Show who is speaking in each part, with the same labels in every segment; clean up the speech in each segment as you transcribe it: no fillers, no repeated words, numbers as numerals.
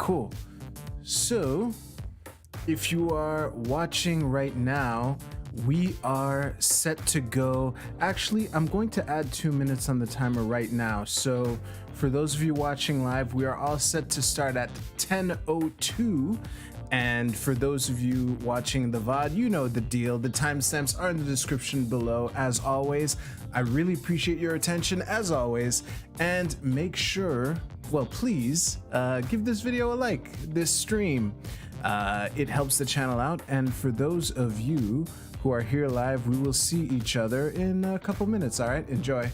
Speaker 1: cool. So, if you are watching right now, we are set to go. Actually, I'm going to add 2 minutes on the timer right now. So, for those of you watching live, we are all set to start at 10:02. And for those of you watching the VOD, you know the deal. The timestamps are in the description below, as always. I really appreciate your attention, as always. And make sure, well, please give this video a like, this stream. It helps the channel out. And for those of you who are here live, we will see each other in a couple minutes. All right, enjoy.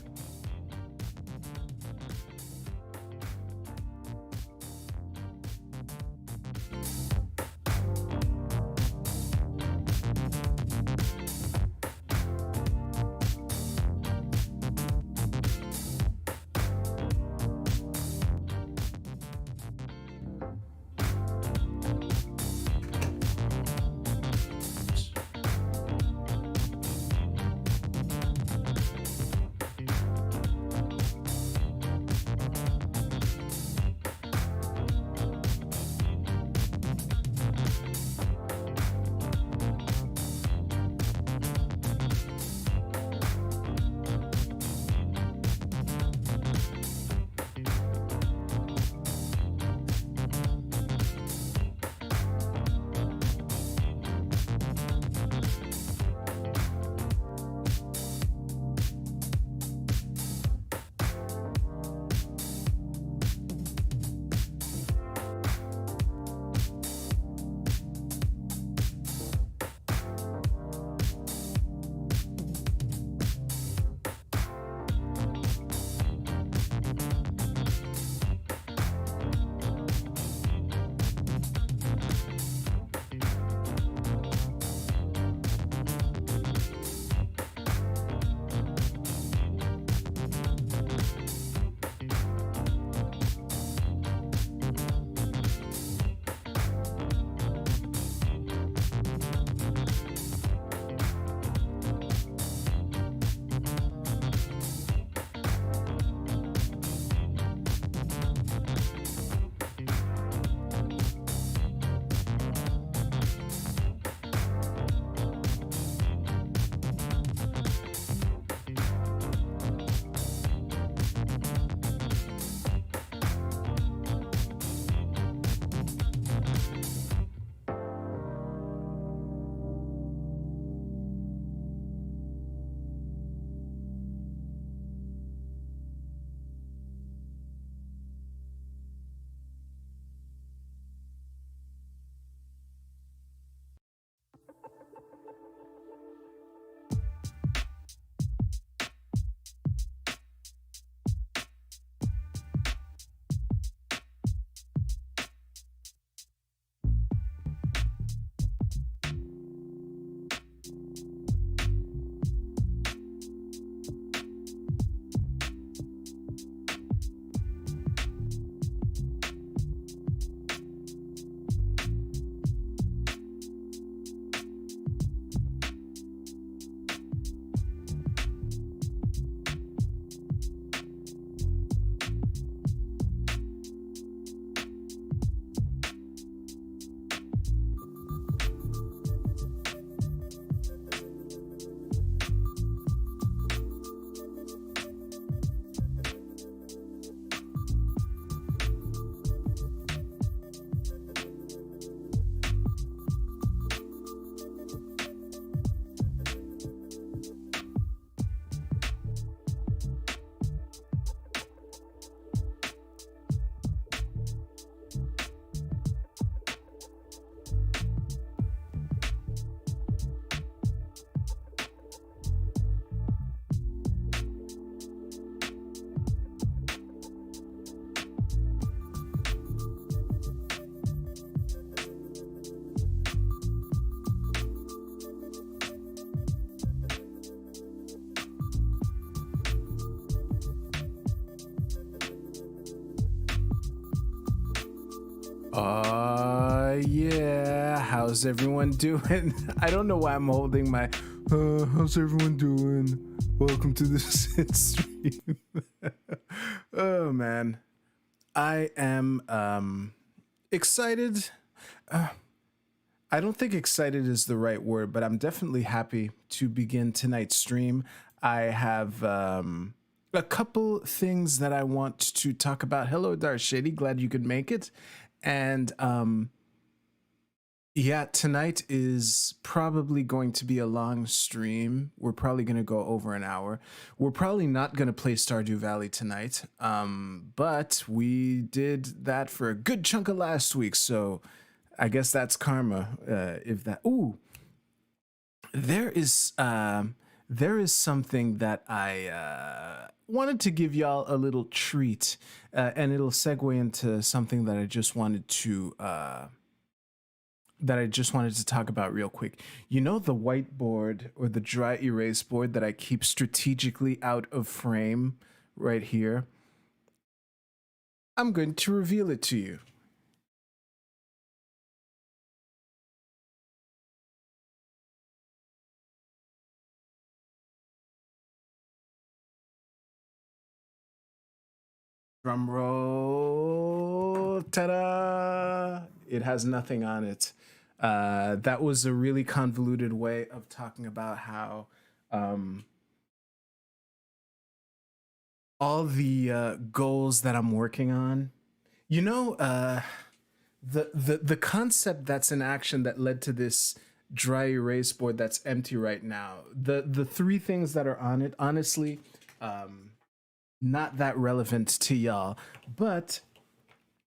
Speaker 1: Yeah, how's everyone doing? I don't know why I'm holding my how's everyone doing? Welcome to the SydStream. Oh man. I am Excited? I don't think excited is the right word, but I'm definitely happy to begin tonight's stream. I have a couple things that I want to talk about. Hello, Darshady. Glad you could make it. And yeah, tonight is probably going to be a long stream. We're probably going to go over an hour. We're probably not going to play Stardew Valley tonight, but we did that for a good chunk of last week, so I guess that's karma. If that, ooh, there is something that I wanted to give y'all a little treat, and it'll segue into something that I just wanted to talk about real quick. You know, the whiteboard or the dry erase board that I keep strategically out of frame right here. I'm going to reveal it to you. Drum roll, ta-da! It has nothing on it. That was a really convoluted way of talking about how all the goals that I'm working on, you know, the concept that's in action that led to this dry erase board that's empty right now. The three things that are on it, honestly, not that relevant to y'all, but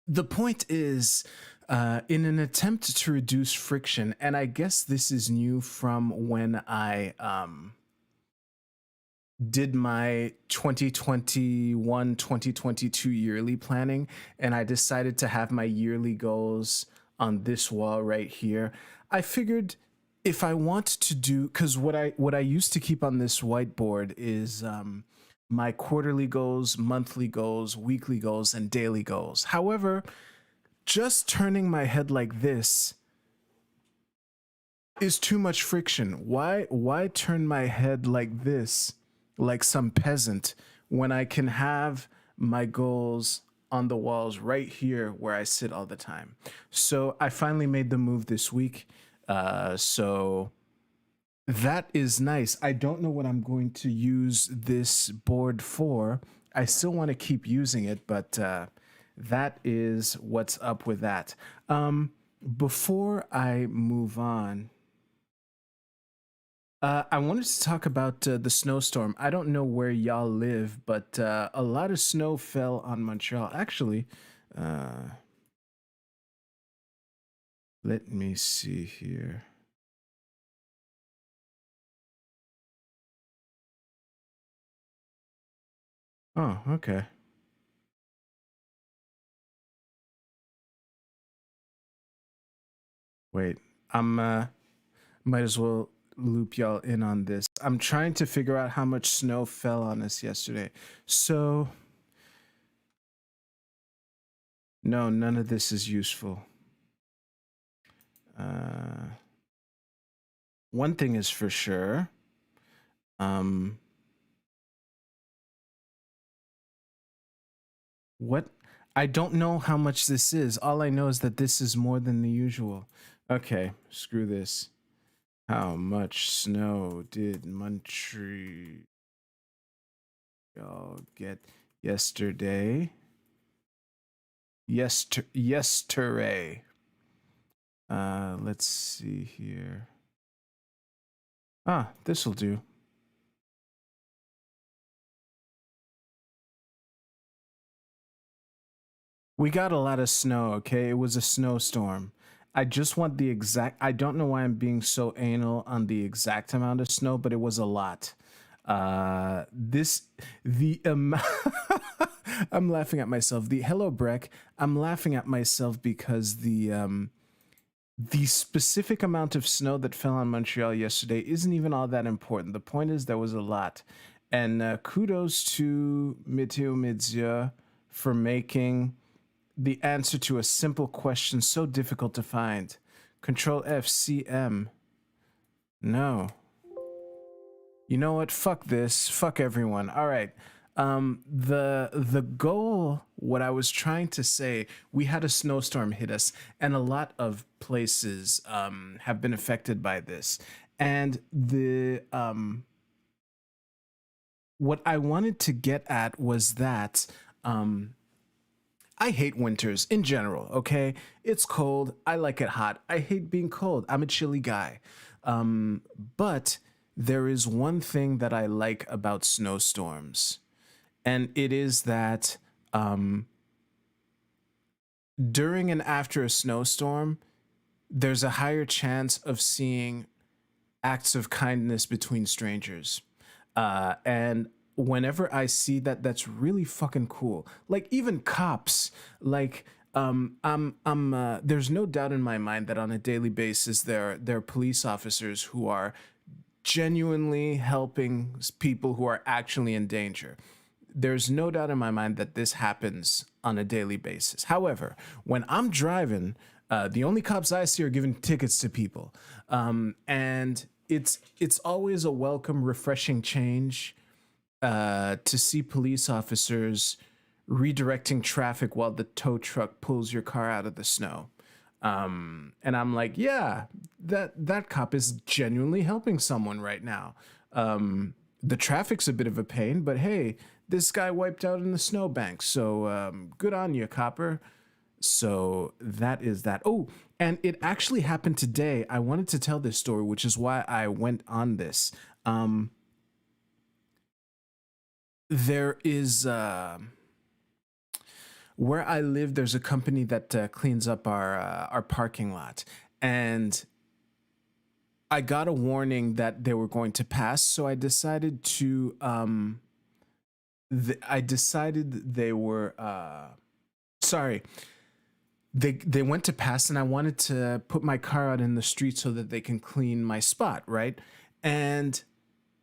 Speaker 1: the point is, in an attempt to reduce friction, and I guess this is new from when I did my 2021-2022 yearly planning, and I decided to have my yearly goals on this wall right here. I figured if I want to do, because what I used to keep on this whiteboard is my quarterly goals, monthly goals, weekly goals, and daily goals. However, just turning my head like this is too much friction. Why turn my head like this, like some peasant, when I can have my goals on the walls right here where I sit all the time? So I finally made the move this week. So that is nice. I don't know what I'm going to use this board for. I still want to keep using it, but that is what's up with that. Before I move on, I wanted to talk about the snowstorm. I don't know where y'all live, but a lot of snow fell on Montreal. Actually, let me see here. Oh, okay. Wait, I'm might as well loop y'all in on this. I'm trying to figure out how much snow fell on us yesterday. So, no, none of this is useful. One thing is for sure. What? I don't know how much this is. All I know is that this is more than the usual. Okay, screw this. How much snow did Montreal get yesterday? Yesterday. Let's see here. Ah, this'll do. We got a lot of snow, okay? It was a snowstorm. I just want the exact, I don't know why I'm being so anal on the exact amount of snow, but it was a lot. The amount, I'm laughing at myself. Hello, Breck. I'm laughing at myself because the specific amount of snow that fell on Montreal yesterday isn't even all that important. The point is there was a lot. And kudos to Meteo Media for making the answer to a simple question so difficult to find. Control F, CM. No. You know what? Fuck this. Fuck everyone. All right. The goal, what I was trying to say, we had a snowstorm hit us, and a lot of places have been affected by this. And the what I wanted to get at was that I hate winters in general, okay? It's cold. I like it hot. I hate being cold. I'm a chilly guy. But there is one thing that I like about snowstorms, and it is that during and after a snowstorm, there's a higher chance of seeing acts of kindness between strangers. And whenever I see that, that's really fucking cool. Like even cops, like there's no doubt in my mind that on a daily basis there are police officers who are genuinely helping people who are actually in danger. There's no doubt in my mind that this happens on a daily basis. However, when I'm driving, the only cops I see are giving tickets to people, and it's always a welcome, refreshing change to see police officers redirecting traffic while the tow truck pulls your car out of the snow. And I'm like, yeah, that cop is genuinely helping someone right now. The traffic's a bit of a pain, but hey, this guy wiped out in the snowbank, so good on you, copper. So that is that. Oh, and it actually happened today. I wanted to tell this story, which is why I went on this. There is where I live. There's a company that cleans up our parking lot, and I got a warning that they were going to pass. So I decided to I decided they were sorry. They went to pass, and I wanted to put my car out in the street so that they can clean my spot, right? And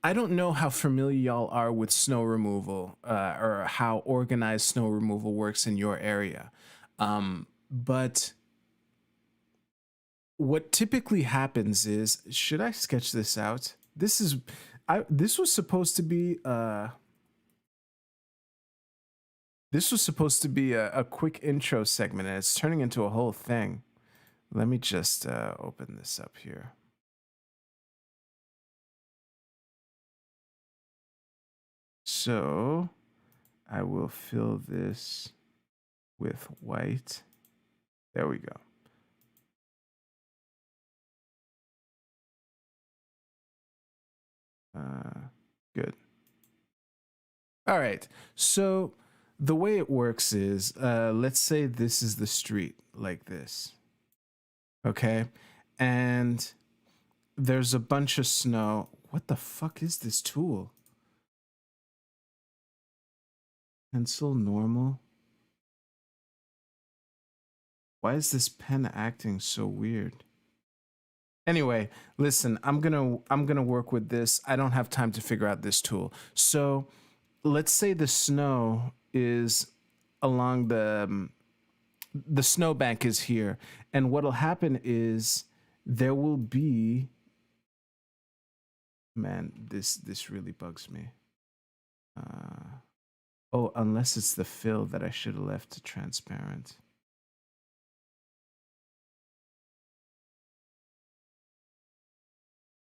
Speaker 1: I don't know how familiar y'all are with snow removal or how organized snow removal works in your area. But what typically happens is, should I sketch this out? This was supposed to be a quick intro segment, and it's turning into a whole thing. Let me just open this up here. So I will fill this with white. There we go. Good. All right. So the way it works is, let's say this is the street like this. Okay. And there's a bunch of snow. What the fuck is this tool? Pencil normal. Why is this pen acting so weird? Anyway, listen, I'm gonna work with this. I don't have time to figure out this tool. So let's say the snow is along the snowbank is here, and what'll happen is there will be, man, this really bugs me. Oh, unless it's the fill that I should have left to transparent.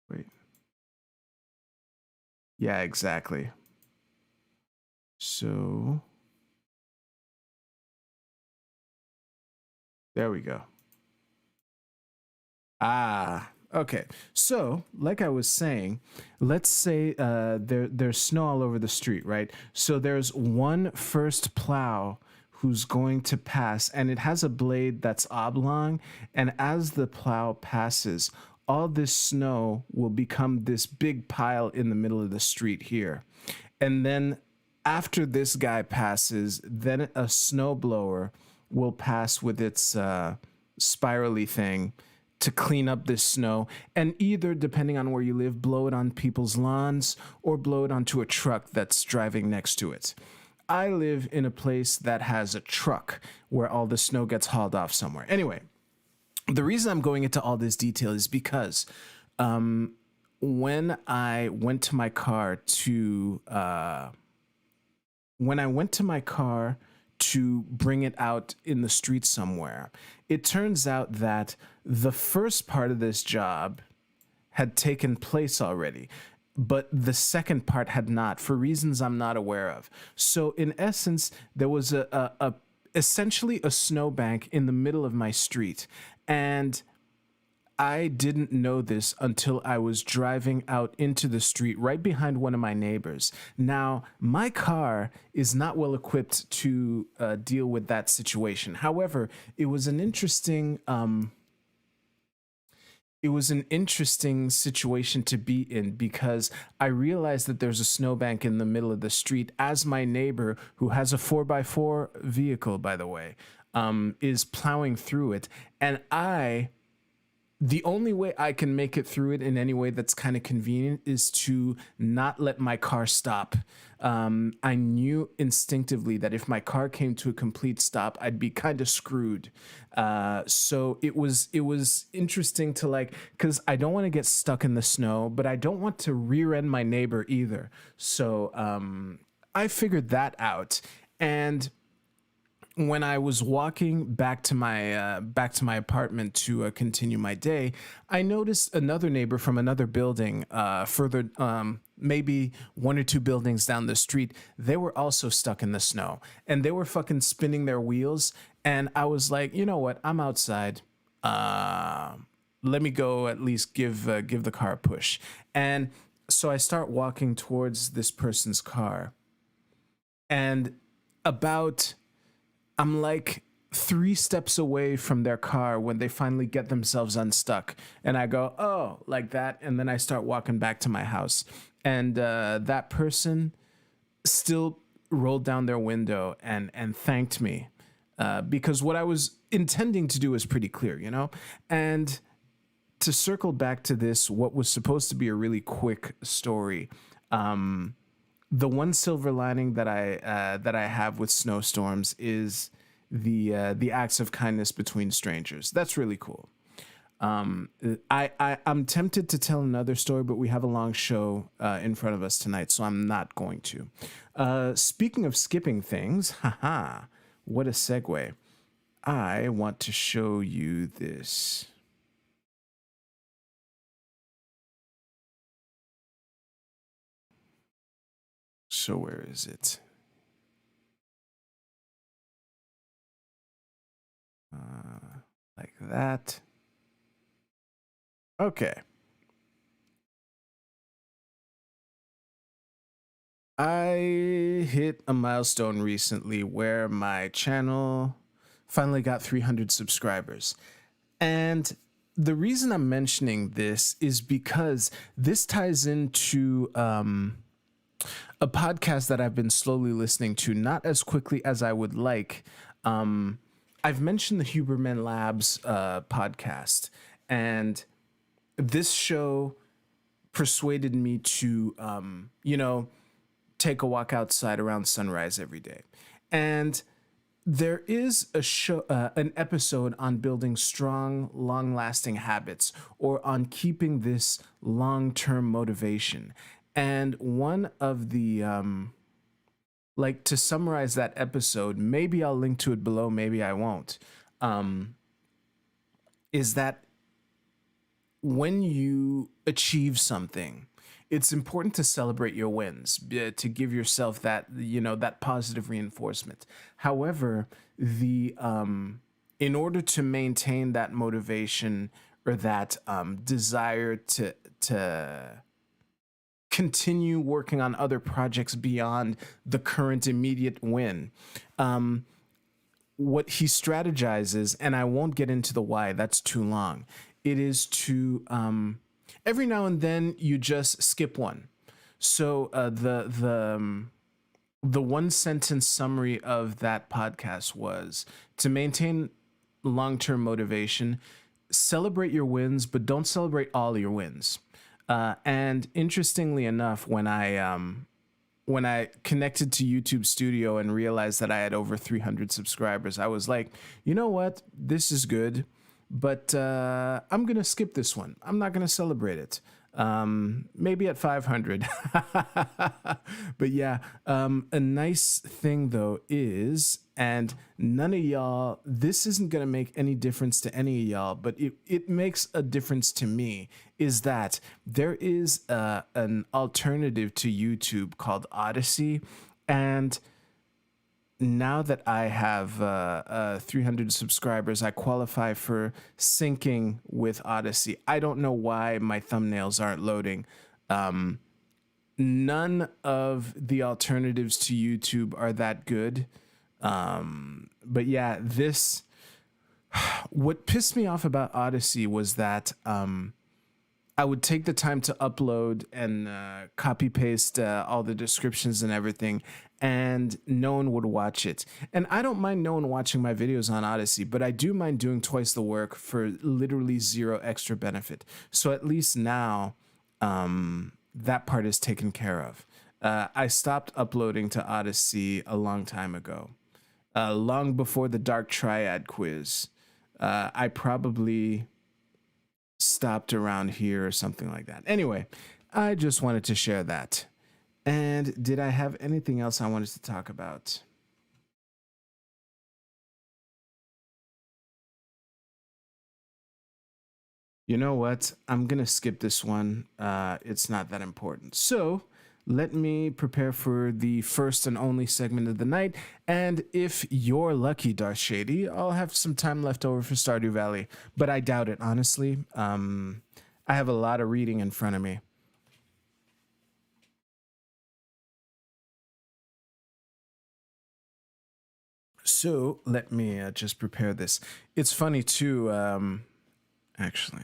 Speaker 1: Wait. Yeah, exactly. So there we go. Okay. So, like I was saying, let's say there's snow all over the street, right? So there's one first plow who's going to pass, and it has a blade that's oblong, and as the plow passes, all this snow will become this big pile in the middle of the street here. And then after this guy passes, then a snowblower will pass with its spirally thing to clean up this snow, and either, depending on where you live, blow it on people's lawns or blow it onto a truck that's driving next to it. I live in a place that has a truck where all the snow gets hauled off somewhere. Anyway, the reason I'm going into all this detail is because when I went to my car to when I went to my car to bring it out in the street somewhere, it turns out that the first part of this job had taken place already, but the second part had not, for reasons I'm not aware of. So in essence, there was a essentially a snowbank in the middle of my street, and I didn't know this until I was driving out into the street right behind one of my neighbors. Now, my car is not well equipped to deal with that situation. However, it was an interesting situation to be in, because I realized that there's a snowbank in the middle of the street as my neighbor, who has a 4x4 vehicle, by the way, is plowing through it. And the only way I can make it through it in any way that's kind of convenient is to not let my car stop. I knew instinctively that if my car came to a complete stop, I'd be kind of screwed. So it was interesting to, like, because I don't want to get stuck in the snow, but I don't want to rear end my neighbor either. So I figured that out. And when I was walking back to my apartment to continue my day, I noticed another neighbor from another building further, maybe one or two buildings down the street. They were also stuck in the snow, and they were fucking spinning their wheels. And I was like, you know what? I'm outside. Let me go at least give the car a push. And so I start walking towards this person's car, and I'm like 3 steps away from their car when they finally get themselves unstuck. And I go, oh, like that. And then I start walking back to my house. And that person still rolled down their window and thanked me, because what I was intending to do is pretty clear, you know? And to circle back to this, what was supposed to be a really quick story, the one silver lining that I have with snowstorms is the acts of kindness between strangers. That's really cool. I'm tempted to tell another story, but we have a long show in front of us tonight, so I'm not going to. Speaking of skipping things, haha, what a segue. I want to show you this. So where is it? Like that. Okay. I hit a milestone recently where my channel finally got 300 subscribers. And the reason I'm mentioning this is because this ties into a podcast that I've been slowly listening to, not as quickly as I would like. I've mentioned the Huberman Labs podcast, and this show persuaded me to, take a walk outside around sunrise every day. And there is an episode on building strong, long-lasting habits, or on keeping this long-term motivation. And one of the, to summarize that episode, maybe I'll link to it below, maybe I won't, is that when you achieve something, it's important to celebrate your wins, to give yourself that, that positive reinforcement. However, in order to maintain that motivation or that desire to continue working on other projects beyond the current immediate win, what he strategizes, and I won't get into the why, that's too long, it is to every now and then you just skip one. So the one sentence summary of that podcast was to maintain long-term motivation, celebrate your wins, but don't celebrate all your wins. And interestingly enough, when I connected to YouTube Studio and realized that I had over 300 subscribers, I was like, you know what? This is good, but I'm going to skip this one. I'm not going to celebrate it. Maybe at 500. But yeah, a nice thing though is, and none of y'all, this isn't going to make any difference to any of y'all, but it makes a difference to me, is that there is an alternative to YouTube called Odyssey. And now that I have 300 subscribers, I qualify for syncing with Odyssey. I don't know why my thumbnails aren't loading. None of the alternatives to YouTube are that good. But yeah, what pissed me off about Odyssey was that I would take the time to upload and copy paste all the descriptions and everything, and no one would watch it. And I don't mind no one watching my videos on Odyssey, but I do mind doing twice the work for literally zero extra benefit. So at least now that part is taken care of. I stopped uploading to Odyssey a long time ago, long before the Dark Triad quiz. I probably stopped around here or something like that. Anyway, I just wanted to share that. And did I have anything else I wanted to talk about? You know what? I'm going to skip this one. It's not that important. So let me prepare for the first and only segment of the night. And if you're lucky, Darth Shady, I'll have some time left over for Stardew Valley. But I doubt it, honestly. I have a lot of reading in front of me. So let me just prepare this. It's funny too, actually.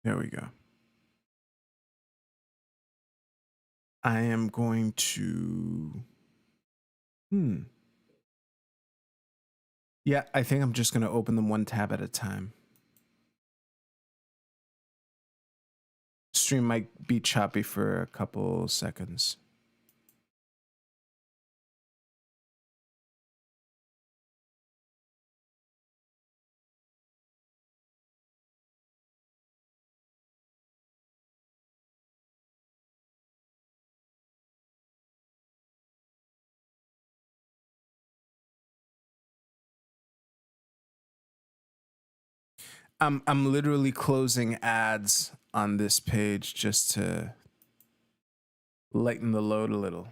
Speaker 1: There we go. I am going to... Yeah, I think I'm just going to open them one tab at a time. Stream might be choppy for a couple seconds. I'm literally closing ads on this page just to lighten the load a little.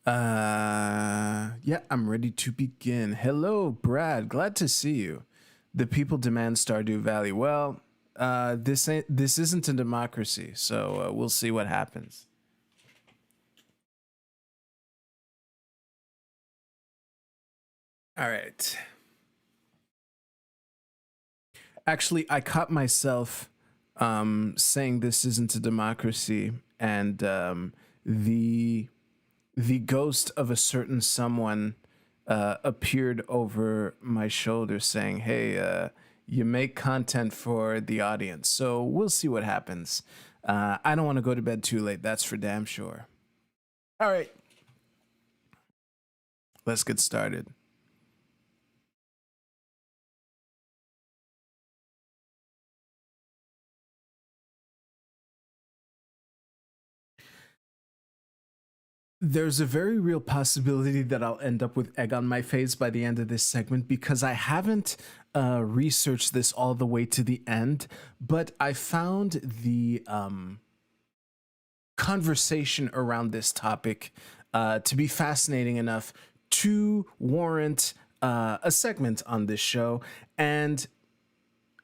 Speaker 1: Yeah, I'm ready to begin. Hello, Brad. Glad to see you. The people demand Stardew Valley. Well, this isn't a democracy, so we'll see what happens. All right. Actually, I caught myself saying this isn't a democracy, and the ghost of a certain someone appeared over my shoulder saying, hey, you make content for the audience. So we'll see what happens. I don't want to go to bed too late. That's for damn sure. All right. Let's get started. There's a very real possibility that I'll end up with egg on my face by the end of this segment because I haven't researched this all the way to the end, but I found the conversation around this topic to be fascinating enough to warrant a segment on this show. And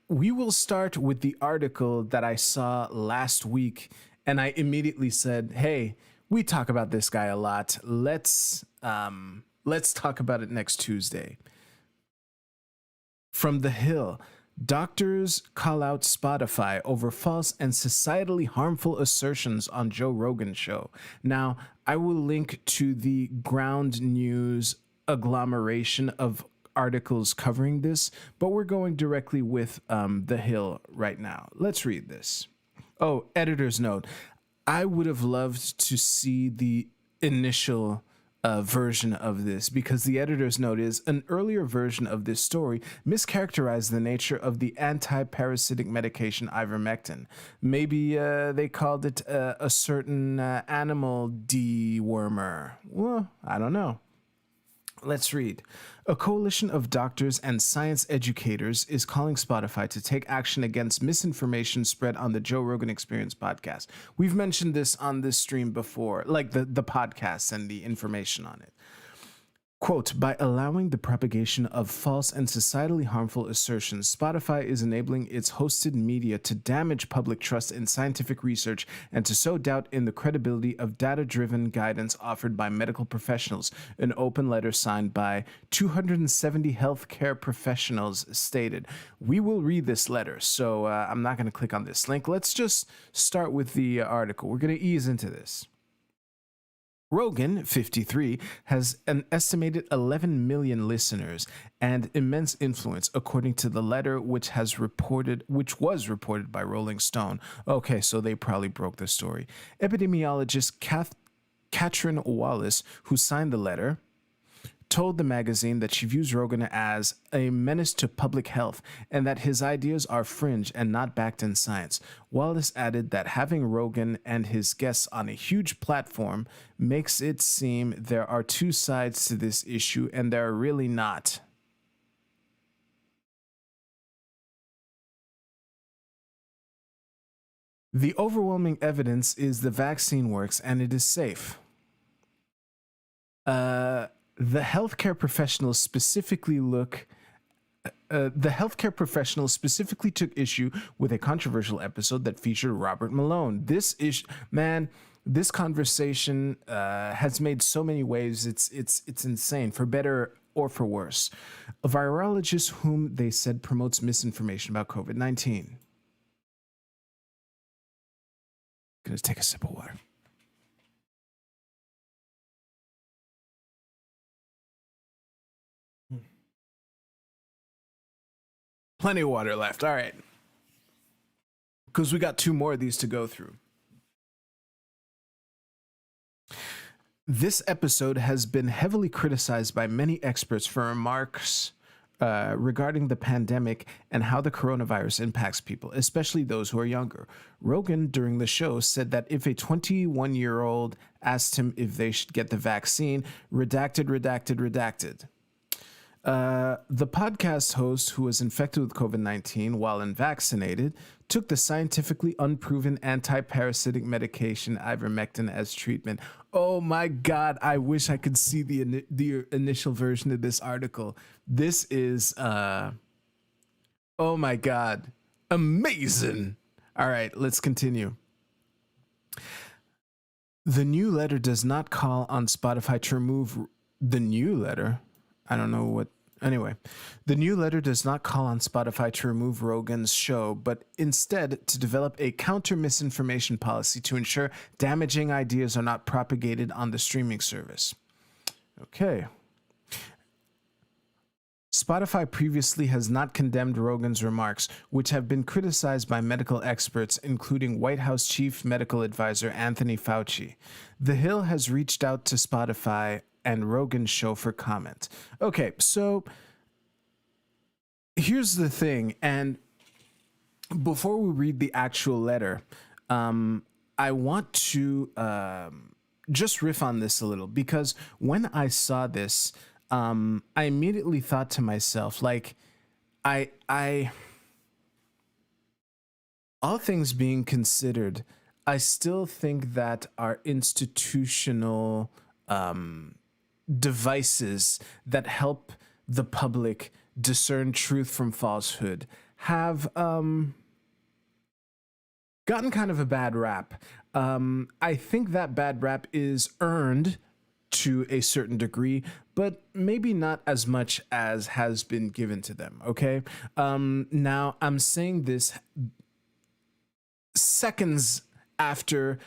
Speaker 1: we will start with the article that I saw last week, and I immediately said, hey, we talk about this guy a lot. Let's talk about it next Tuesday. From The Hill, Doctors call out Spotify over false and societally harmful assertions on Joe Rogan show. Now, I will link to the ground news agglomeration of articles covering this, but we're going directly with The Hill right now. Let's read this. Oh, editor's note. I would have loved to see the initial version of this, because the editor's note is an earlier version of this story mischaracterized the nature of the anti-parasitic medication ivermectin. Maybe they called it a certain animal dewormer. Well, I don't know. Let's read. A coalition of doctors and science educators is calling Spotify to take action against misinformation spread on the Joe Rogan Experience podcast. We've mentioned this on this stream before, like the podcast and the information on it. Quote, by allowing the propagation of false and societally harmful assertions, Spotify is enabling its hosted media to damage public trust in scientific research and to sow doubt in the credibility of data-driven guidance offered by medical professionals, an open letter signed by 270 healthcare professionals stated. We will read this letter, so I'm not going to click on this link. Let's just start with the article. We're going to ease into this. Rogan, 53, has an estimated 11 million listeners and immense influence, according to the letter which was reported by Rolling Stone. Okay, so they probably broke the story. Epidemiologist Katrin Wallace, who signed the letter, told the magazine that she views Rogan as a menace to public health and that his ideas are fringe and not backed in science. Wallace added that having Rogan and his guests on a huge platform makes it seem there are two sides to this issue, and there are really not. The overwhelming evidence is the vaccine works and it is safe. The healthcare professionals specifically took issue with a controversial episode that featured Robert Malone. This conversation has made so many waves. It's insane, for better or for worse. A virologist whom they said promotes misinformation about COVID-19. Gonna take a sip of water. Plenty of water left. All right. Because we got two more of these to go through. This episode has been heavily criticized by many experts for remarks regarding the pandemic and how the coronavirus impacts people, especially those who are younger. Rogan, during the show, said that if a 21-year-old asked him if they should get the vaccine, redacted. The podcast host, who was infected with COVID-19 while unvaccinated, took the scientifically unproven anti-parasitic medication ivermectin as treatment. Oh my God, I wish I could see the initial version of this article. This is, oh my God, amazing. All right, let's continue. The new letter does not call on Spotify to remove the new letter. I don't know what. Anyway, the new letter does not call on Spotify to remove Rogan's show, but instead to develop a counter misinformation policy to ensure damaging ideas are not propagated on the streaming service. Okay. Spotify previously has not condemned Rogan's remarks, which have been criticized by medical experts, including White House Chief Medical Advisor Anthony Fauci. The Hill has reached out to Spotify and Rogan's show for comment. Okay, so here's the thing, and before we read the actual letter, I want to just riff on this a little, because when I saw this, I immediately thought to myself, like, I all things being considered, I still think that our institutional devices that help the public discern truth from falsehood have gotten kind of a bad rap. I think that bad rap is earned to a certain degree, but maybe not as much as has been given to them. Okay. Now I'm saying this seconds after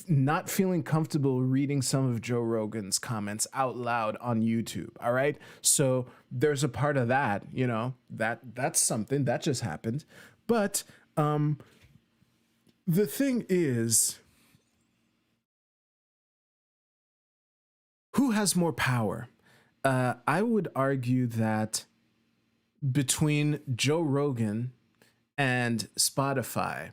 Speaker 1: not feeling comfortable reading some of Joe Rogan's comments out loud on YouTube. All right. So there's a part of that, you know, that's something that just happened. But the thing is, who has more power? I would argue that between Joe Rogan and Spotify,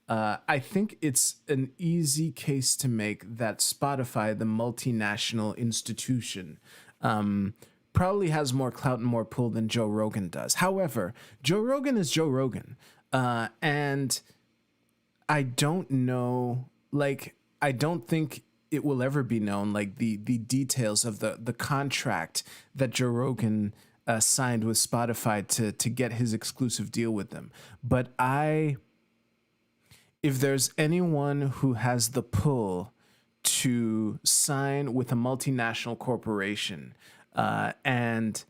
Speaker 1: I think it's an easy case to make that Spotify, the multinational institution, probably has more clout and more pull than Joe Rogan does. However, Joe Rogan is Joe Rogan. And I don't know, like, I don't think it will ever be known, like the details of the contract that Joe Rogan signed with Spotify to get his exclusive deal with them. But if there's anyone who has the pull to sign with a multinational corporation and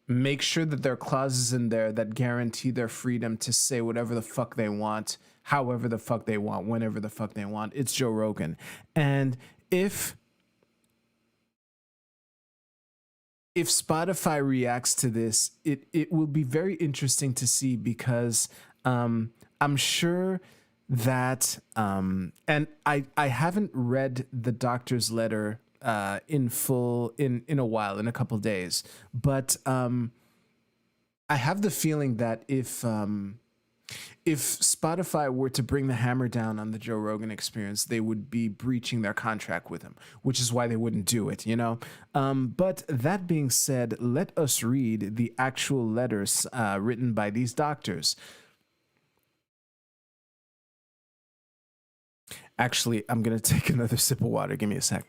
Speaker 1: make sure that there are clauses in there that guarantee their freedom to say whatever the fuck they want, however the fuck they want, whenever the fuck they want, it's Joe Rogan. And if Spotify reacts to this, it will be very interesting to see, because I'm sure that and I haven't read the doctor's letter in full in a while, in a couple days, but I have the feeling that if Spotify were to bring the hammer down on the Joe Rogan Experience, they would be breaching their contract with him, which is why they wouldn't do it, you know? But that being said, let us read the actual letters written by these doctors. Actually, I'm going to take another sip of water. Give me a sec.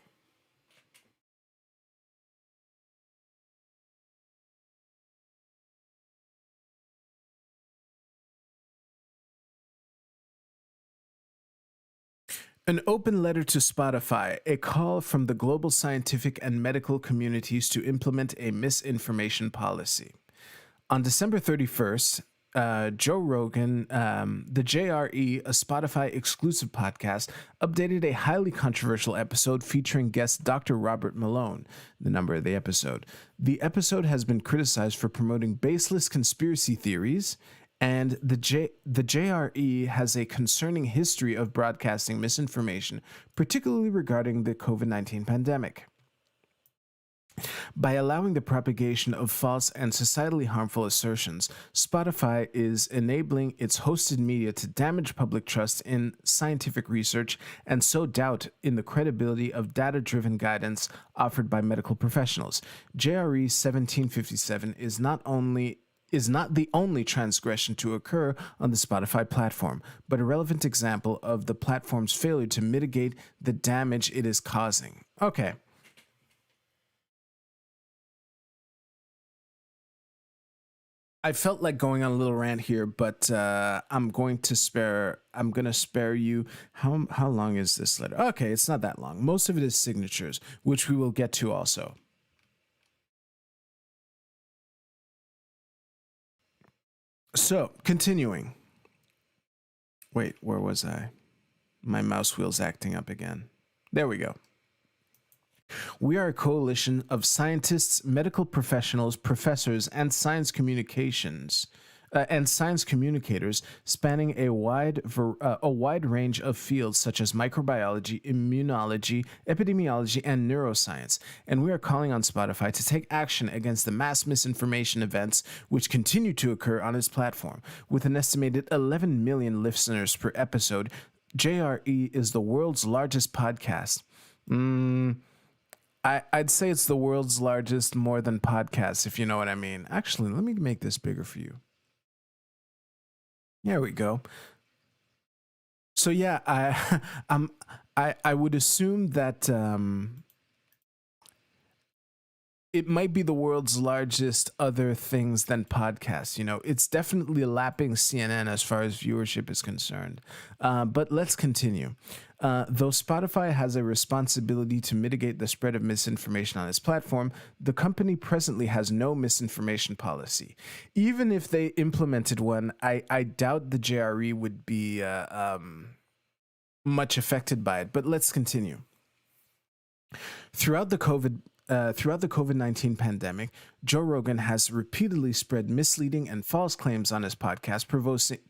Speaker 1: An open letter to Spotify, a call from the global scientific and medical communities to implement a misinformation policy. On December 31st, Joe Rogan, the JRE, a Spotify exclusive podcast, updated a highly controversial episode featuring guest Dr. Robert Malone, the number of the episode. The episode has been criticized for promoting baseless conspiracy theories, and the JRE has a concerning history of broadcasting misinformation, particularly regarding the COVID-19 pandemic. By allowing the propagation of false and societally harmful assertions, Spotify is enabling its hosted media to damage public trust in scientific research and sow doubt in the credibility of data-driven guidance offered by medical professionals. JRE 1757 is not the only transgression to occur on the Spotify platform, but a relevant example of the platform's failure to mitigate the damage it is causing. Okay. I felt like going on a little rant here, but I'm going to spare you. How long is this letter? Okay, it's not that long. Most of it is signatures, which we will get to also. So, continuing. Wait, where was I? My mouse wheel's acting up again. There we go. We are a coalition of scientists, medical professionals, professors, and science communications and science communicators spanning a wide range of fields such as microbiology, immunology, epidemiology, and neuroscience. And we are calling on Spotify to take action against the mass misinformation events which continue to occur on its platform. With an estimated 11 million listeners per episode, JRE is the world's largest podcast. I'd say it's the world's largest more than podcasts, if you know what I mean. Actually, let me make this bigger for you. There we go. So yeah, I would assume that it might be the world's largest other things than podcasts. You know, it's definitely lapping CNN as far as viewership is concerned. But let's continue. Though Spotify has a responsibility to mitigate the spread of misinformation on its platform, the company presently has no misinformation policy. Even if they implemented one, I doubt the JRE would be much affected by it. But let's continue. Throughout the COVID-19 pandemic, Joe Rogan has repeatedly spread misleading and false claims on his podcast,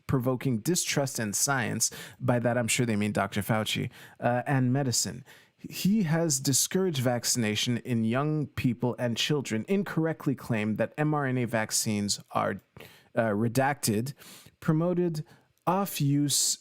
Speaker 1: provoking distrust in science. By that, I'm sure they mean Dr. Fauci, and medicine. He has discouraged vaccination in young people and children, incorrectly claimed that mRNA vaccines are redacted, promoted off-label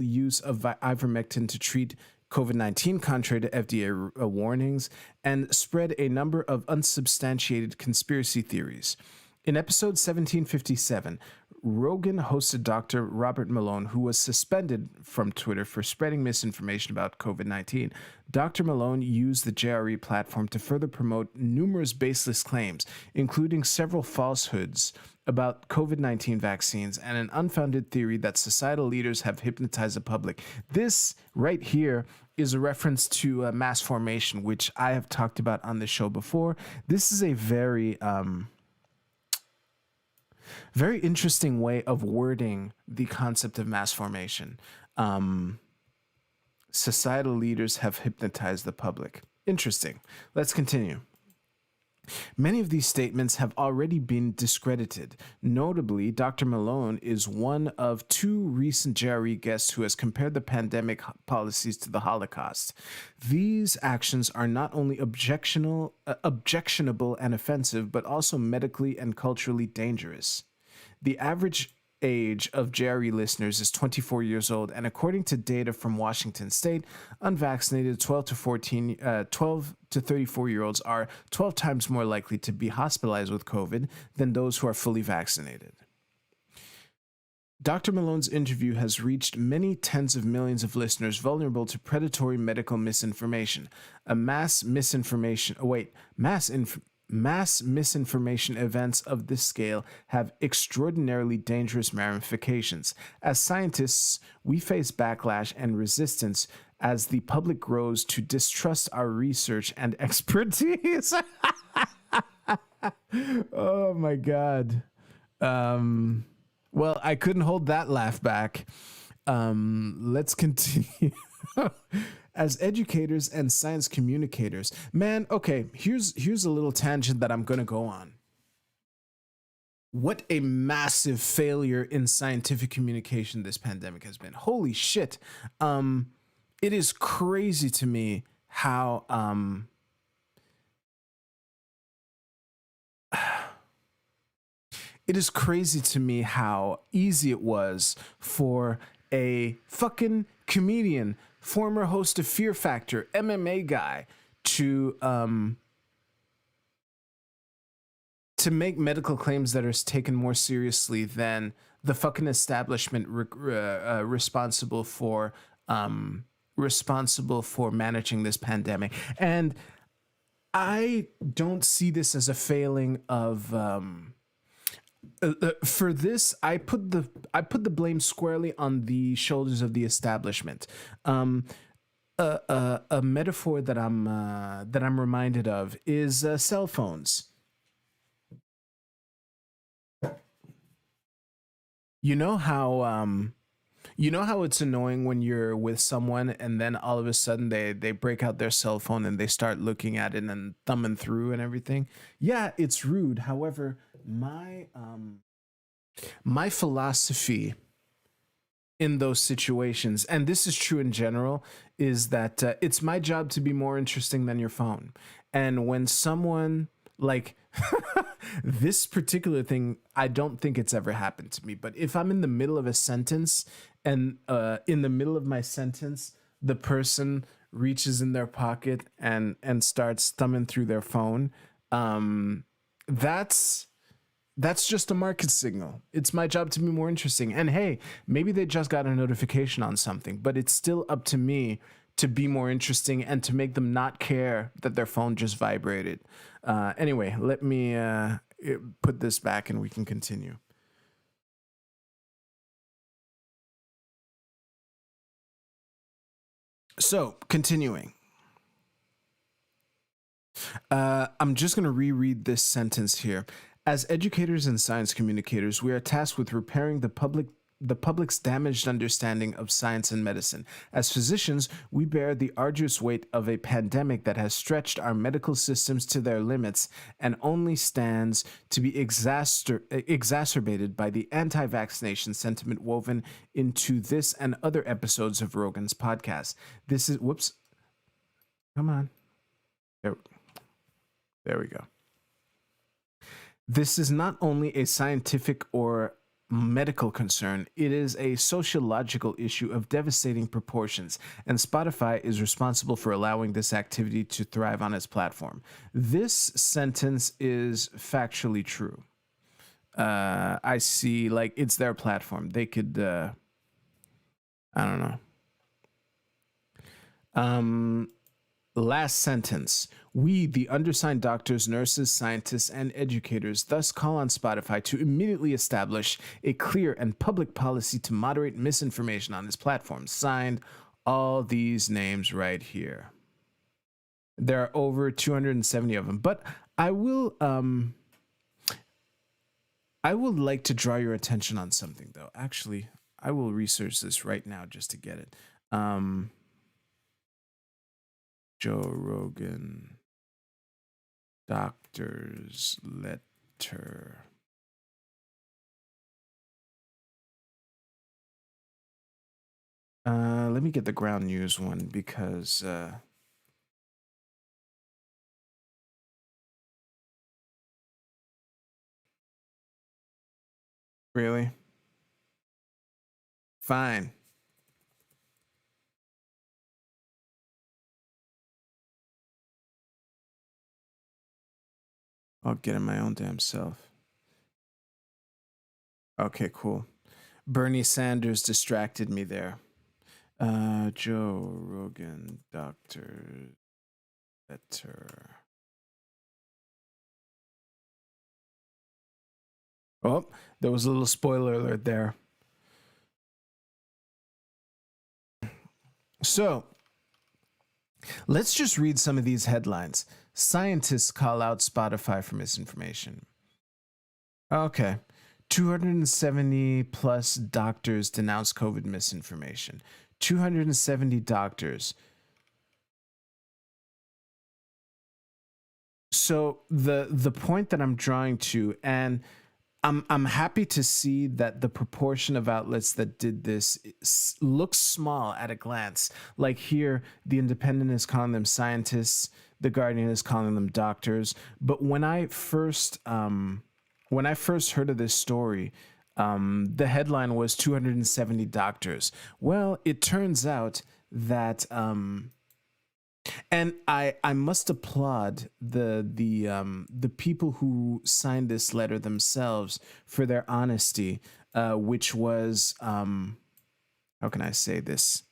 Speaker 1: use of ivermectin to treat COVID-19 contrary to FDA warnings, and spread a number of unsubstantiated conspiracy theories. In episode 1757, Rogan hosted Dr. Robert Malone, who was suspended from Twitter for spreading misinformation about COVID-19. Dr. Malone used the JRE platform to further promote numerous baseless claims, including several falsehoods about COVID-19 vaccines and an unfounded theory that societal leaders have hypnotized the public. This right here is a reference to mass formation, which I have talked about on the show before. This is a very interesting way of wording the concept of mass formation. Societal leaders have hypnotized the public. Interesting. Let's continue. Many of these statements have already been discredited. Notably, Dr. Malone is one of two recent JRE guests who has compared the pandemic policies to the Holocaust. These actions are not only objectionable and offensive, but also medically and culturally dangerous. The average age of JRE listeners is 24 years old, and according to data from Washington State, unvaccinated 12 to 34-year-olds are 12 times more likely to be hospitalized with COVID than those who are fully vaccinated. Dr. Malone's interview has reached many tens of millions of listeners vulnerable to predatory medical misinformation. Mass misinformation events of this scale have extraordinarily dangerous ramifications. As scientists, we face backlash and resistance as the public grows to distrust our research and expertise. Oh my God. Well, I couldn't hold that laugh back. Let's continue. As educators and science communicators, man, okay, here's a little tangent that I'm going to go on. What a massive failure in scientific communication this pandemic has been. Holy shit. It is crazy to me how easy it was for a fucking comedian, former host of Fear Factor, MMA guy, to make medical claims that are taken more seriously than the fucking establishment responsible for managing this pandemic. And I don't see this as a failing of for this. I put the blame squarely on the shoulders of the establishment. A metaphor that I'm reminded of is cell phones. You know how it's annoying when you're with someone and then all of a sudden they break out their cell phone and they start looking at it and thumbing through and everything. Yeah, it's rude. However, my philosophy in those situations, and this is true in general, is that it's my job to be more interesting than your phone. And when someone like this particular thing, I don't think it's ever happened to me, but if I'm in the middle of a sentence and in the middle of my sentence, the person reaches in their pocket and starts thumbing through their phone, that's just a market signal. It's my job to be more interesting. And hey, maybe they just got a notification on something, but it's still up to me to be more interesting and to make them not care that their phone just vibrated. Anyway, let me put this back and we can continue. So, continuing. I'm just going to reread this sentence here. As educators and science communicators, we are tasked with repairing the public's damaged understanding of science and medicine. As physicians, we bear the arduous weight of a pandemic that has stretched our medical systems to their limits and only stands to be exacerbated by the anti-vaccination sentiment woven into this and other episodes of Rogan's podcast. This is, whoops, come on. There we go. This is not only a scientific or medical concern, it is a sociological issue of devastating proportions, and Spotify is responsible for allowing this activity to thrive on its platform. This sentence is factually true. I see, like, it's their platform. They could, I don't know. Last sentence. We, the undersigned doctors, nurses, scientists, and educators, thus call on Spotify to immediately establish a clear and public policy to moderate misinformation on its platform. Signed, all these names right here. There are over 270 of them, but I would like to draw your attention on something, though. Actually, I will research this right now just to get it. Joe Rogan doctor's letter. Let me get the ground news one because really? Fine. I'll get it my own damn self. Okay, cool. Bernie Sanders distracted me there. Joe Rogan, doctor, letter. Oh, there was a little spoiler alert there. So, let's just read some of these headlines. Scientists call out Spotify for misinformation. Okay. 270 plus doctors denounce COVID misinformation. 270 doctors. So the point that I'm drawing to, and I'm happy to see that the proportion of outlets that did this looks small at a glance. Like here, The Independent is calling them scientists, The Guardian is calling them doctors. But when I first heard of this story, the headline was 270 doctors. Well, it turns out that, and I must applaud the people who signed this letter themselves for their honesty, which was, how can I say this?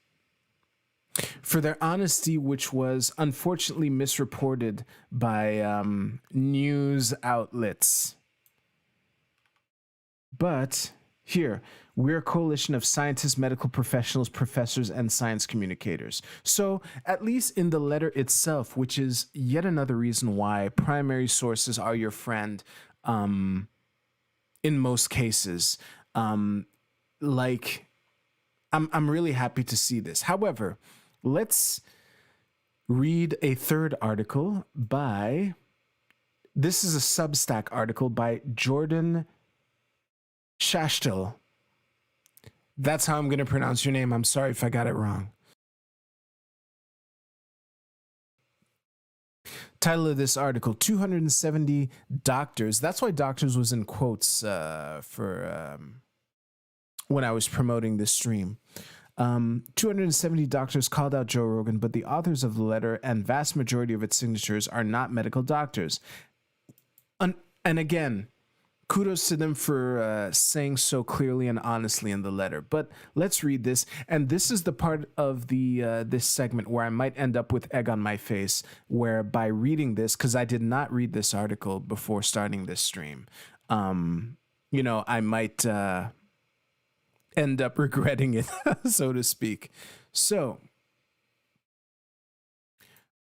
Speaker 1: For their honesty, which was unfortunately misreported by news outlets. But here, we're a coalition of scientists, medical professionals, professors, and science communicators. So, at least in the letter itself, which is yet another reason why primary sources are your friend, in most cases, I'm really happy to see this. However, let's read a third article by, this is a Substack article by Jordan Schachtel. That's how I'm going to pronounce your name. I'm sorry if I got it wrong. Title of this article, 270 doctors. That's why doctors was in quotes for when I was promoting this stream. 270 doctors called out Joe Rogan, but the authors of the letter and vast majority of its signatures are not medical doctors. And again, kudos to them for saying so clearly and honestly in the letter. But let's read this, and this is the part of the this segment where I might end up with egg on my face, where by reading this, because I did not read this article before starting this stream, I might end up regretting it, so to speak. So,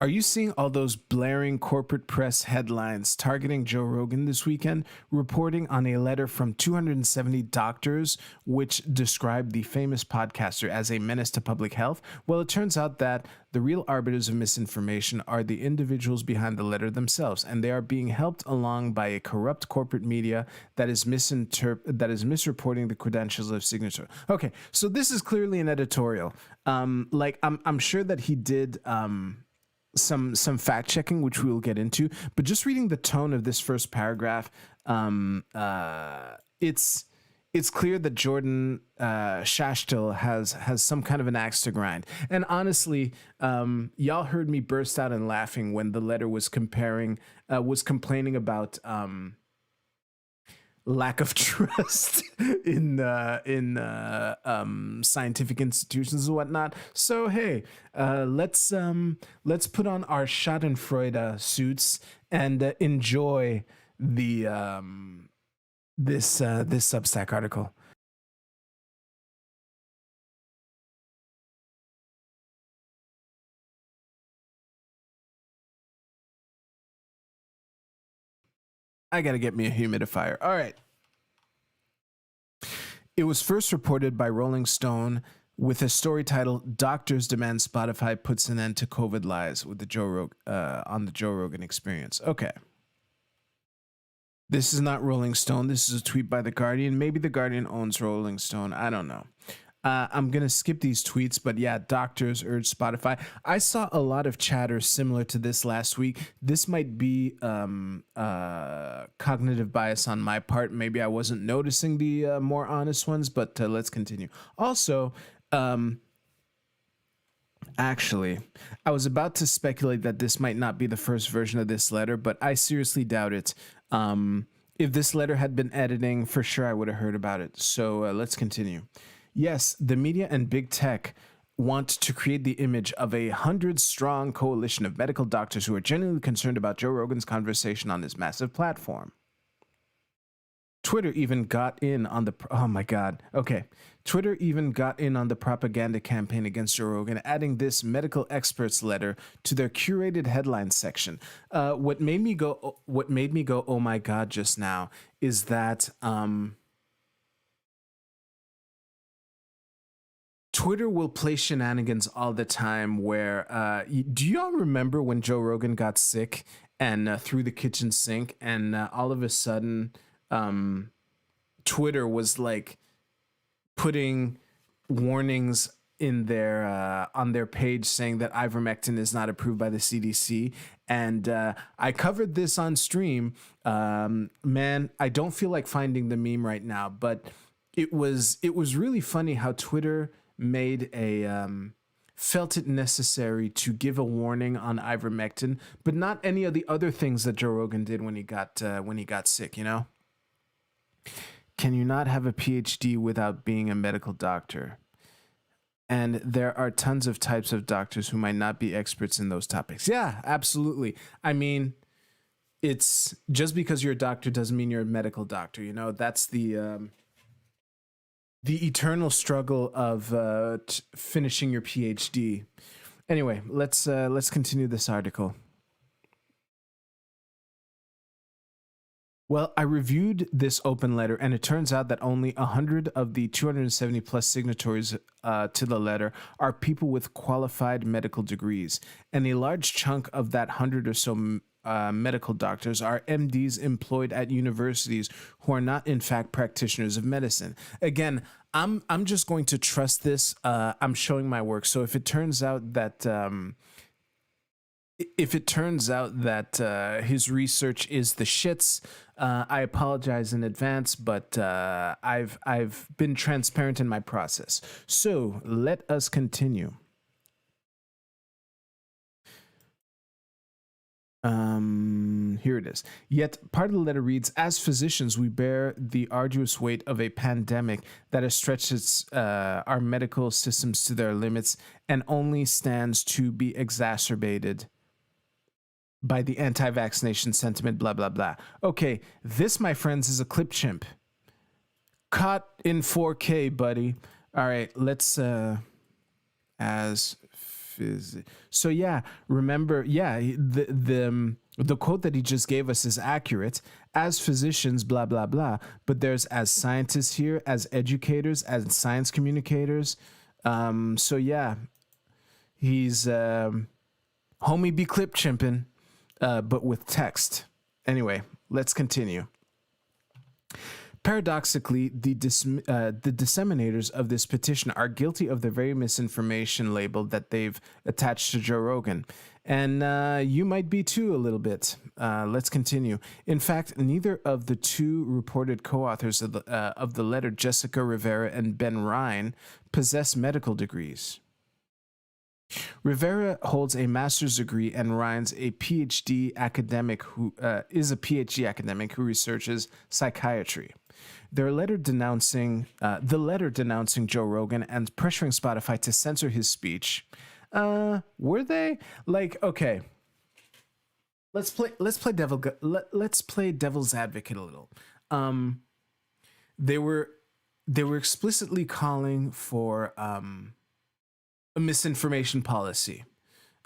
Speaker 1: are you seeing all those blaring corporate press headlines targeting Joe Rogan this weekend, reporting on a letter from 270 doctors which described the famous podcaster as a menace to public health? Well, it turns out that the real arbiters of misinformation are the individuals behind the letter themselves, and they are being helped along by a corrupt corporate media that is misreporting the credentials of signature. Okay, so this is clearly an editorial. I'm sure that he did some fact checking, which we will get into, but just reading the tone of this first paragraph, it's clear that Jordan Schachtel has some kind of an axe to grind. And honestly, y'all heard me burst out in laughing when the letter was complaining about lack of trust in scientific institutions and whatnot. So hey, let's put on our Schadenfreude suits and enjoy the this Substack article. I gotta get me a humidifier. All right. It was first reported by Rolling Stone with a story titled "Doctors Demand Spotify Puts an End to COVID Lies" with on the Joe Rogan Experience. Okay. This is not Rolling Stone. This is a tweet by The Guardian. Maybe The Guardian owns Rolling Stone. I don't know. I'm going to skip these tweets, but yeah, doctors urge Spotify. I saw a lot of chatter similar to this last week. This might be cognitive bias on my part. Maybe I wasn't noticing the more honest ones, but let's continue. Also, actually, I was about to speculate that this might not be the first version of this letter, but I seriously doubt it. If this letter had been editing, for sure I would have heard about it. So let's continue. Yes, the media and big tech want to create the image of a 100-strong coalition of medical doctors who are genuinely concerned about Joe Rogan's conversation on his massive platform. Twitter even got in on the Twitter even got in on the propaganda campaign against Joe Rogan, adding this medical experts letter to their curated headline section. What made me go, oh my God, just now is that Twitter will play shenanigans all the time where, do y'all remember when Joe Rogan got sick and threw the kitchen sink and all of a sudden Twitter was like putting warnings in their on their page saying that ivermectin is not approved by the CDC, and I covered this on stream. Man, I don't feel like finding the meme right now, but it was really funny how Twitter made felt it necessary to give a warning on ivermectin, but not any of the other things that Joe Rogan did when he got sick, you know? Can you not have a PhD without being a medical doctor? And there are tons of types of doctors who might not be experts in those topics. Yeah, absolutely. I mean, it's just because you're a doctor doesn't mean you're a medical doctor, you know? That's the eternal struggle of finishing your PhD. Anyway, let's continue this article. Well, I reviewed this open letter, and it turns out that only 100 of the 270 plus signatories to the letter are people with qualified medical degrees, and a large chunk of that 100 or so medical doctors are MDs employed at universities who are not, in fact, practitioners of medicine. Again, I'm just going to trust this. I'm showing my work. So if it turns out that his research is the shits, I apologize in advance, but I've been transparent in my process. So let us continue. Here it is. Yet part of the letter reads, as physicians, we bear the arduous weight of a pandemic that has stretched our medical systems to their limits and only stands to be exacerbated by the anti-vaccination sentiment, blah, blah, blah. Okay, this, my friends, is a clip chimp. Caught in 4K, buddy. All right, let's, so yeah, remember, yeah, the quote that he just gave us is accurate. As physicians, blah, blah, blah. But there's as scientists here, as educators, as science communicators. So yeah, he's, homie be clip chimping, but with text. Anyway, let's continue. Paradoxically, the disseminators of this petition are guilty of the very misinformation label that they've attached to Joe Rogan. And you might be too a little bit. Let's continue. In fact, neither of the two reported co-authors of the letter, Jessica Rivera and Ben Ryan, possess medical degrees. Rivera holds a master's degree and Ryan's a PhD academic who researches psychiatry. The letter denouncing Joe Rogan and pressuring Spotify to censor his speech. Were they like, okay? Let's play devil's advocate a little. They were explicitly calling for a misinformation policy.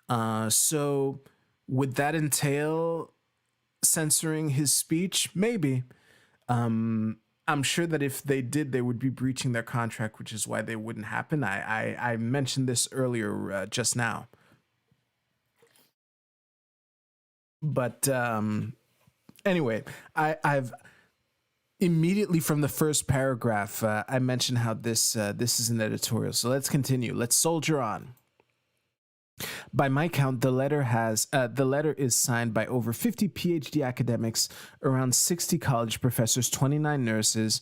Speaker 1: So would that entail censoring his speech? Maybe. I'm sure that if they did, they would be breaching their contract, which is why they wouldn't happen. I mentioned this earlier just now. But anyway, I've immediately from the first paragraph, I mentioned how this is an editorial. So let's continue. Let's soldier on. By my count, the letter is signed by over 50 PhD academics, around 60 college professors, 29 nurses.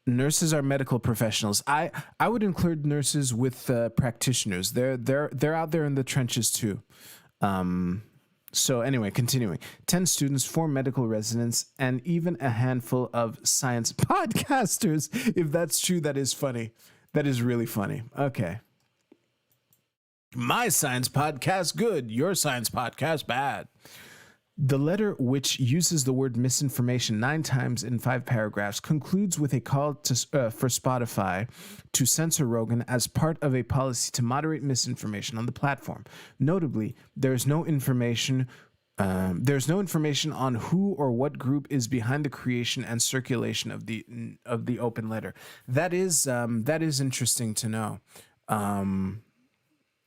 Speaker 1: Nurses are medical professionals. I would include nurses with practitioners. They're out there in the trenches too. So anyway, continuing. 10 students, 4 medical residents, and even a handful of science podcasters. If that's true, that is funny. That is really funny. Okay. My science podcast good, your science podcast bad. The letter, which uses the word misinformation 9 times in 5 paragraphs, concludes with a call for Spotify to censor Rogan as part of a policy to moderate misinformation on the platform. Notably, there's no information on who or what group is behind the creation and circulation of the open letter. That is interesting to know.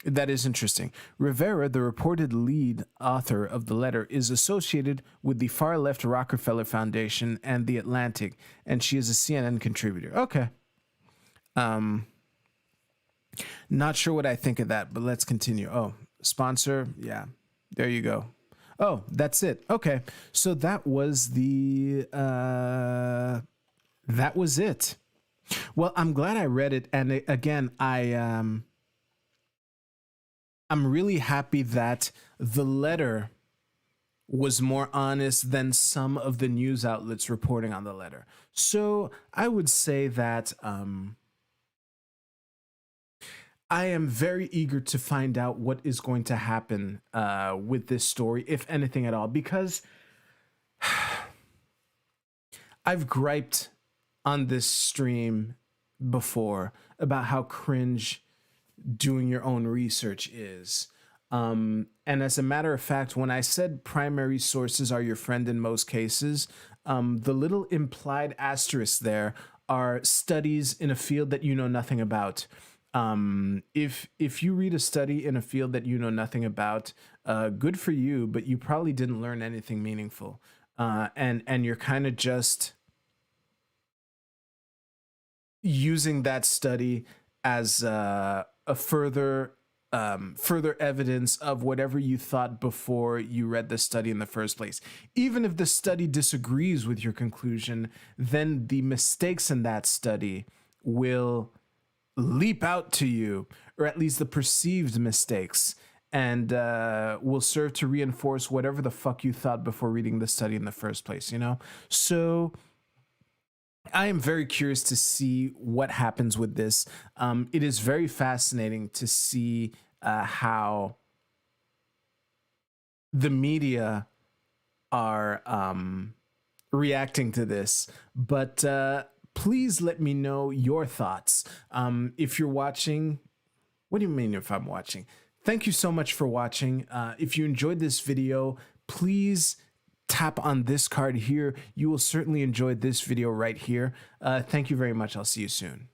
Speaker 1: That is interesting. Rivera, the reported lead author of the letter, is associated with the far-left Rockefeller Foundation and The Atlantic, and she is a CNN contributor. Okay. Not sure what I think of that, but let's continue. Oh, sponsor. Yeah, there you go. Oh, that's it. Okay. So that was it. Well, I'm glad I read it. And again, I'm really happy that the letter was more honest than some of the news outlets reporting on the letter. So I would say that I am very eager to find out what is going to happen with this story, if anything at all, because I've griped on this stream before about how cringe doing your own research is. And as a matter of fact, when I said primary sources are your friend in most cases, the little implied asterisk there are studies in a field that you know nothing about. If you read a study in a field that you know nothing about, good for you, but you probably didn't learn anything meaningful. And you're kind of just using that study as a further evidence of whatever you thought before you read the study in the first place. Even if the study disagrees with your conclusion, then the mistakes in that study will leap out to you, or at least the perceived mistakes. and will serve to reinforce whatever the fuck you thought before reading the study in the first place, you know? So I am very curious to see what happens with this. It is very fascinating to see how the media are reacting to this, but please let me know your thoughts. If you're watching, what do you mean if I'm watching? Thank you so much for watching. If you enjoyed this video, please tap on this card here. You will certainly enjoy this video right here. Thank you very much. I'll see you soon.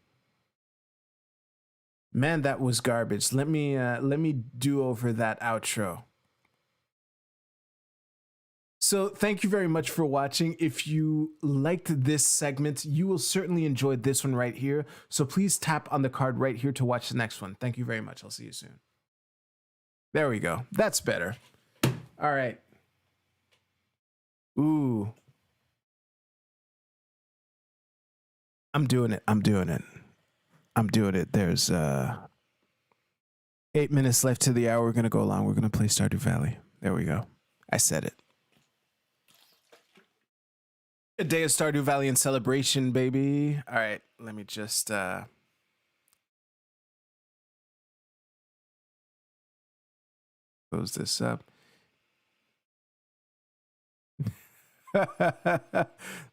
Speaker 1: Man, that was garbage. Let me do over that outro. So thank you very much for watching. If you liked this segment, you will certainly enjoy this one right here. So please tap on the card right here to watch the next one. Thank you very much. I'll see you soon. There we go. That's better. All right. Ooh. I'm doing it. I'm doing it. I'm doing it. There's 8 minutes left to the hour. We're going to go along. We're going to play Stardew Valley. There we go. I said it. A day of Stardew Valley in celebration, baby. All right, let me just close this up.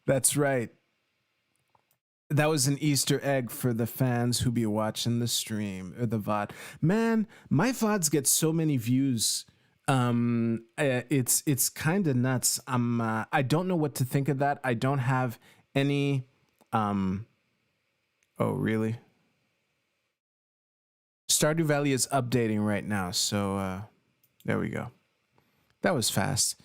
Speaker 1: That's right. That was an Easter egg for the fans who be watching the stream or the VOD. Man, my VODs get so many views. It's kind of nuts. I don't know what to think of that. I don't have any, oh, really? Stardew Valley is updating right now. So, there we go. That was fast.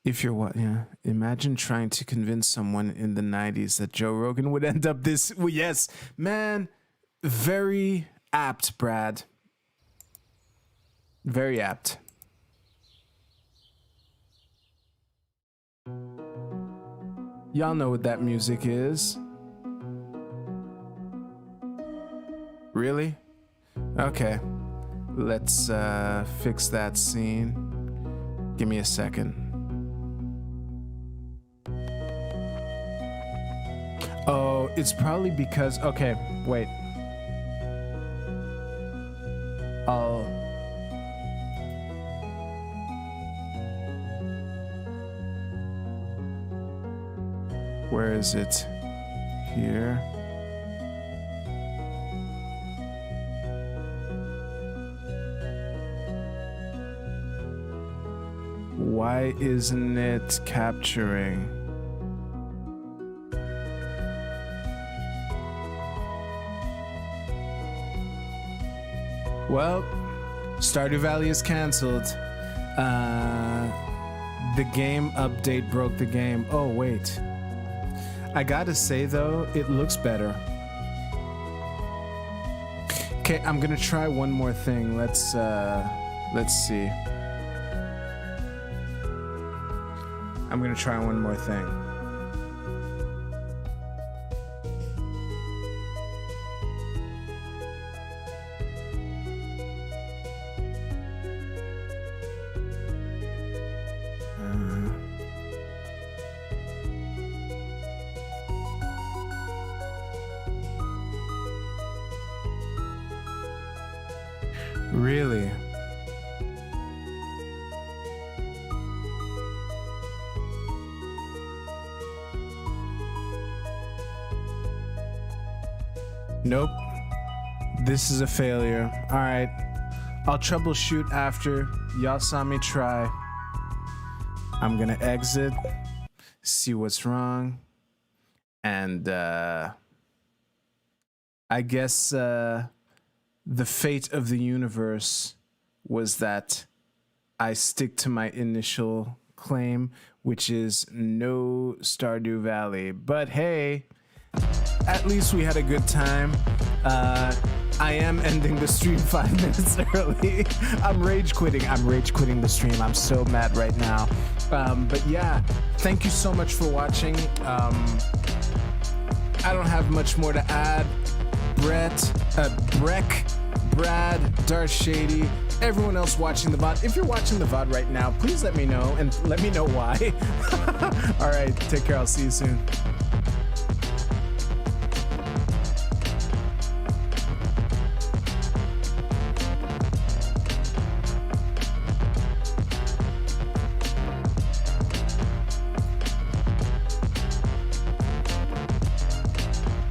Speaker 1: If you're what, yeah, imagine trying to convince someone in the 90s that Joe Rogan would end up this. Well, yes, man, very apt, Brad. Very apt. Y'all know what that music is. Really? Okay. Let's fix that scene. Give me a second. Oh, it's probably because... Okay, wait. Where is it? Here. Why isn't it capturing? Well, Stardew Valley is canceled. The game update broke the game. Oh, wait. I gotta say though, it looks better. Okay, I'm gonna try one more thing. Let's see. I'm gonna try one more thing. Really? Nope. This is a failure. All right. I'll troubleshoot after. Y'all saw me try. I'm gonna exit, see what's wrong, and I guess the fate of the universe was that I stick to my initial claim, which is no Stardew Valley. But hey, at least we had a good time. I am ending the stream 5 minutes early. I'm rage quitting the stream. I'm so mad right now. But yeah, thank you so much for watching. I don't have much more to add. Breck, Brad, Darth Shady, everyone else watching the VOD. If you're watching the VOD right now, please let me know and let me know why. All right, take care. I'll see you soon.